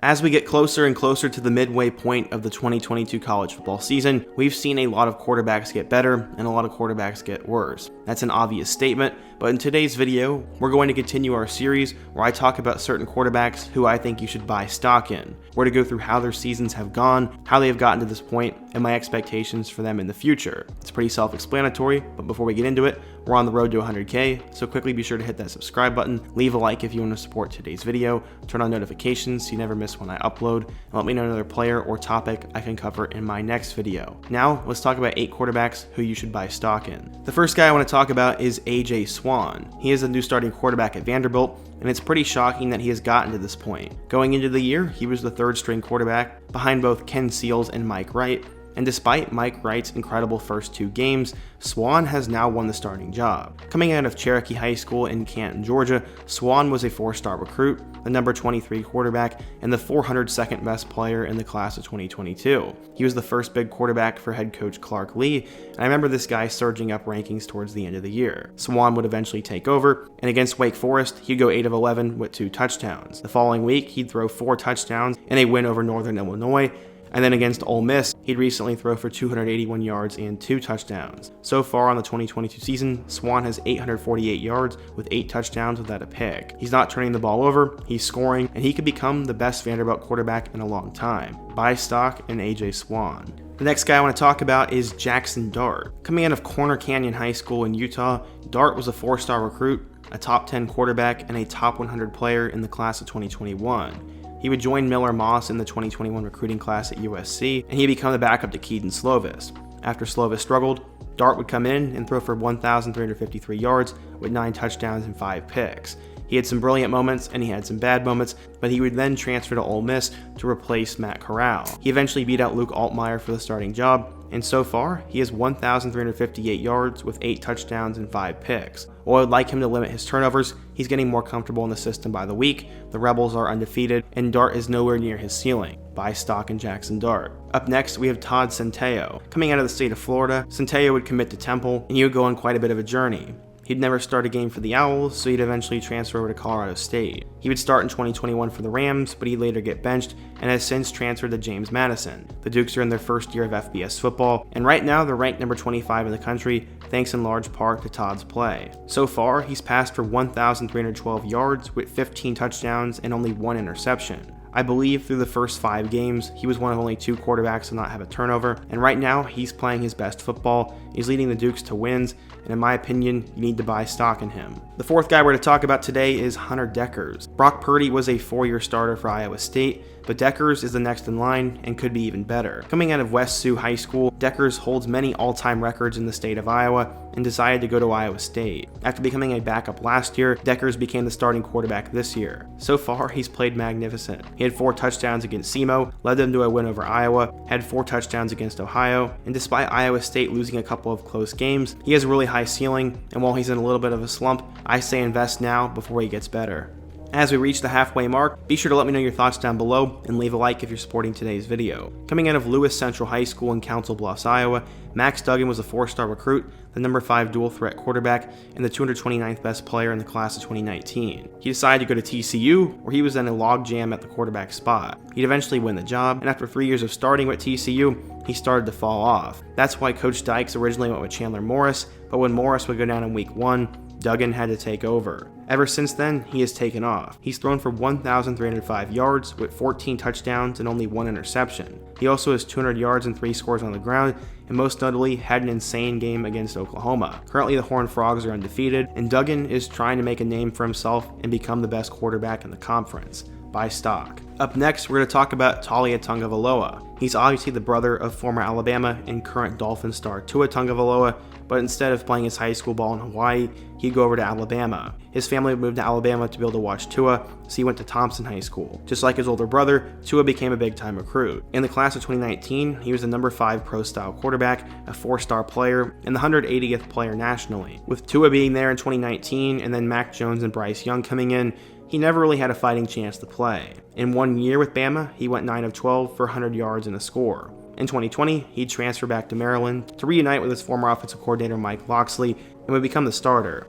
As we get closer and closer to the midway point of the 2022 college football season, we've seen a lot of quarterbacks get better and a lot of quarterbacks get worse. That's an obvious statement, but in today's video, we're going to continue our series where I talk about certain quarterbacks who I think you should buy stock in. We're to go through how their seasons have gone, how they have gotten to this point, and my expectations for them in the future. It's pretty self-explanatory, but before we get into it, we're on the road to 100K, so quickly be sure to hit that subscribe button, leave a like if you want to support today's video, turn on notifications so you never miss when I upload, and let me know another player or topic I can cover in my next video. Now, let's talk about 8 quarterbacks who you should buy stock in. The first guy I want to talk about is Swann. He is a new starting quarterback at Vanderbilt, and it's pretty shocking that he has gotten to this point. Going into the year, he was the third string quarterback behind both Ken Seals and Mike Wright. And despite Mike Wright's incredible first 2 games, Swann has now won the starting job. Coming out of Cherokee High School in Canton, Georgia, Swann was a 4-star recruit, the number 23 quarterback, and the 402nd best player in the class of 2022. He was the first big quarterback for head coach Clark Lee, and I remember this guy surging up rankings towards the end of the year. Swann would eventually take over, and against Wake Forest, he'd go 8 of 11 with 2 touchdowns. The following week, he'd throw 4 touchdowns in a win over Northern Illinois, and then against Ole Miss, he'd recently throw for 281 yards and 2 touchdowns. So far on the 2022 season, Swann has 848 yards with 8 touchdowns without a pick. He's not turning the ball over, he's scoring, and he could become the best Vanderbilt quarterback in a long time. Buy stock in Swann. The next guy I want to talk about is Jackson Dart. Coming out of Corner Canyon High School in Utah, Dart was a 4-star recruit, a top 10 quarterback, and a top 100 player in the class of 2021. He would join Miller Moss in the 2021 recruiting class at USC, and he'd become the backup to Keaton Slovis. After Slovis struggled, Dart would come in and throw for 1,353 yards with 9 touchdowns and 5 picks. He had some brilliant moments and he had some bad moments, but he would then transfer to Ole Miss to replace Matt Corral. He eventually beat out Luke Altmaier for the starting job, and so far, he has 1,358 yards with 8 touchdowns and 5 picks. While I would like him to limit his turnovers, he's getting more comfortable in the system by the week. The Rebels are undefeated, and Dart is nowhere near his ceiling. Buy stock in Jackson Dart. Up next, we have Todd Centeo. Coming out of the state of Florida, Centeo would commit to Temple, and he would go on quite a bit of a journey. He'd never start a game for the Owls, so he'd eventually transfer over to Colorado State. He would start in 2021 for the Rams, but he'd later get benched and has since transferred to James Madison. The Dukes are in their first year of FBS football, and right now they're ranked number 25 in the country, thanks in large part to Todd's play. So far, he's passed for 1,312 yards with 15 touchdowns and only 1 interception. I believe through the first 5 games, he was one of only 2 quarterbacks to not have a turnover, and right now he's playing his best football. He's leading the Dukes to wins, and in my opinion, you need to buy stock in him. The fourth guy we're to talk about today is Hunter Deckers. Brock Purdy was a 4-year starter for Iowa State, but Deckers is the next in line and could be even better. Coming out of West Sioux High School, Deckers holds many all-time records in the state of Iowa and decided to go to Iowa State. After becoming a backup last year, Deckers became the starting quarterback this year. So far, he's played magnificent. He had 4 touchdowns against SEMO, led them to a win over Iowa, had 4 touchdowns against Ohio, and despite Iowa State losing a couple of close games, he has a really high ceiling, and while he's in a little bit of a slump, I say invest now before he gets better. As we reach the halfway mark, be sure to let me know your thoughts down below and leave a like if you're supporting today's video. Coming out of Lewis Central High School in Council Bluffs, Iowa, Max Duggan was a 4-star recruit, the number 5 dual threat quarterback, and the 229th best player in the class of 2019. He decided to go to TCU, where he was in a logjam at the quarterback spot. He'd eventually win the job, and after 3 years of starting with TCU, he started to fall off. That's why Coach Dykes originally went with Chandler Morris, but when Morris would go down in week 1, Duggan had to take over. Ever since then, he has taken off. He's thrown for 1,305 yards with 14 touchdowns and only 1 interception. He also has 200 yards and 3 scores on the ground, and most notably had an insane game against Oklahoma. Currently, the Horned Frogs are undefeated, and Duggan is trying to make a name for himself and become the best quarterback in the conference. Buy stock. Up next, we're going to talk about Talia Tangavaloa. He's obviously the brother of former Alabama and current Dolphin star Tua Tagovailoa, but instead of playing his high school ball in Hawaii, he'd go over to Alabama. His family would move to Alabama to be able to watch Tua, so he went to Thompson High School. Just like his older brother, Tua became a big-time recruit. In the class of 2019, he was the number 5 pro-style quarterback, a 4-star player, and the 180th player nationally. With Tua being there in 2019, and then Mac Jones and Bryce Young coming in, he never really had a fighting chance to play. In 1 year with Bama, he went 9 of 12 for 100 yards and a score. In 2020, he'd transfer back to Maryland to reunite with his former offensive coordinator Mike Locksley and would become the starter.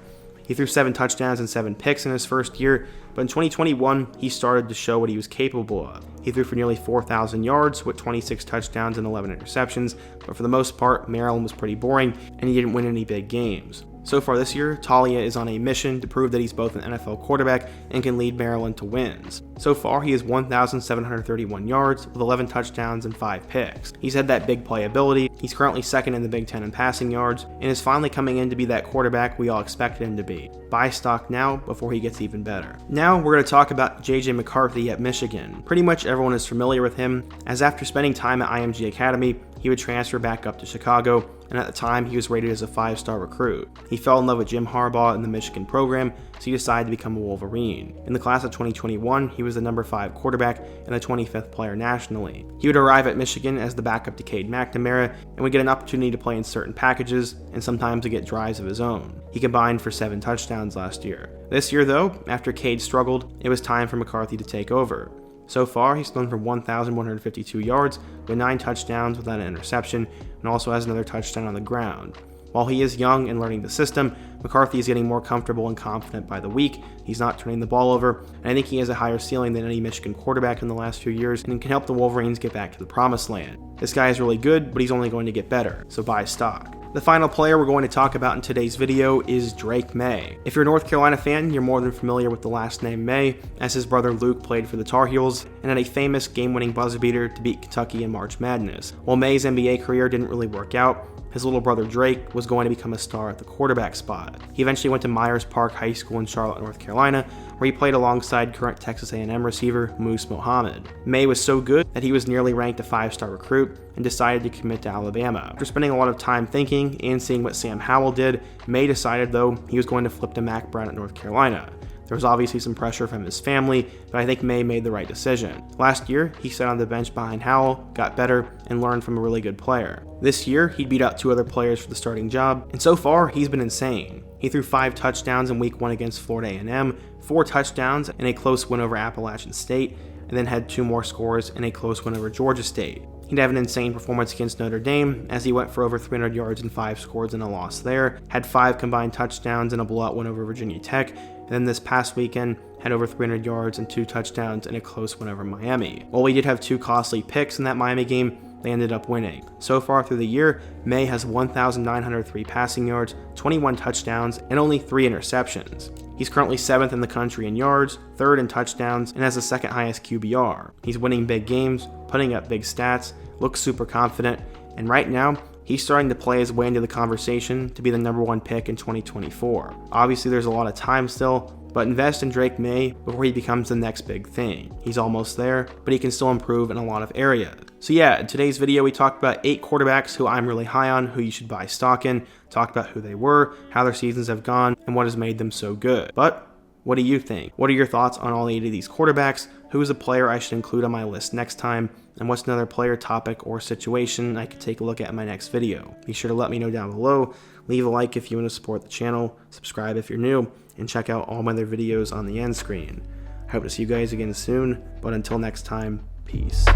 He threw 7 touchdowns and 7 picks in his first year, but in 2021, he started to show what he was capable of. He threw for nearly 4,000 yards with 26 touchdowns and 11 interceptions, but for the most part, Maryland was pretty boring, and he didn't win any big games. So far this year, Talia is on a mission to prove that he's both an NFL quarterback and can lead Maryland to wins. So far, he has 1,731 yards with 11 touchdowns and 5 picks. He's had that big playability, he's currently second in the Big Ten in passing yards, and is finally coming in to be that quarterback we all expected him to be. Buy stock now before he gets even better. Now we're going to talk about JJ McCarthy at Michigan. Pretty much everyone is familiar with him, as after spending time at IMG Academy, he would transfer back up to Chicago, and at the time he was rated as a 5-star recruit. He fell in love with Jim Harbaugh in the Michigan program, so he decided to become a Wolverine. In the class of 2021, he was the number 5 quarterback and the 25th player nationally. He would arrive at Michigan as the backup to Cade McNamara and would get an opportunity to play in certain packages and sometimes to get drives of his own. He combined for 7 touchdowns last year. This year though, after Cade struggled, it was time for McCarthy to take over. So far, he's thrown for 1,152 yards with 9 touchdowns without an interception, and also has another touchdown on the ground. While he is young and learning the system, McCarthy is getting more comfortable and confident by the week. He's not turning the ball over, and I think he has a higher ceiling than any Michigan quarterback in the last few years and can help the Wolverines get back to the promised land. This guy is really good, but he's only going to get better, so buy stock. The final player we're going to talk about in today's video is Drake Maye. If you're a North Carolina fan, you're more than familiar with the last name Maye, as his brother Luke played for the Tar Heels and had a famous game-winning buzzer beater to beat Kentucky in March Madness. While Maye's NBA career didn't really work out, his little brother Drake was going to become a star at the quarterback spot. He eventually went to Myers Park High School in Charlotte, North Carolina, where he played alongside current Texas A&M receiver Moose Muhammad. Maye was so good that he was nearly ranked a 5-star recruit and decided to commit to Alabama. After spending a lot of time thinking and seeing what Sam Howell did, Maye decided though he was going to flip to Mack Brown at North Carolina. There was obviously some pressure from his family, but I think Maye made the right decision. Last year, he sat on the bench behind Howell, got better, and learned from a really good player. This year, he beat out 2 other players for the starting job, and so far, he's been insane. He threw 5 touchdowns in week 1 against Florida A&M, 4 touchdowns in a close win over Appalachian State, and then had 2 more scores in a close win over Georgia State. He'd have an insane performance against Notre Dame, as he went for over 300 yards and 5 scores in a loss there, had 5 combined touchdowns in a blowout win over Virginia Tech, and then this past weekend had over 300 yards and 2 touchdowns in a close win over Miami. While he did have 2 costly picks in that Miami game, they ended up winning. So far through the year, Maye has 1,903 passing yards, 21 touchdowns, and only 3 interceptions. He's currently 7th in the country in yards, 3rd in touchdowns, and has the 2nd highest QBR. He's winning big games, putting up big stats, looks super confident, and right now, he's starting to play his way into the conversation to be the number 1 pick in 2024. Obviously, there's a lot of time still, but invest in Drake Maye before he becomes the next big thing. He's almost there, but he can still improve in a lot of areas. So yeah, in today's video, we talked about 8 quarterbacks who I'm really high on, who you should buy stock in, talked about who they were, how their seasons have gone, and what has made them so good. But what do you think? What are your thoughts on all 8 of these quarterbacks? Who is a player I should include on my list next time? And what's another player, topic, or situation I could take a look at in my next video? Be sure to let me know down below. Leave a like if you want to support the channel, subscribe if you're new, and check out all my other videos on the end screen. I hope to see you guys again soon, but until next time, peace.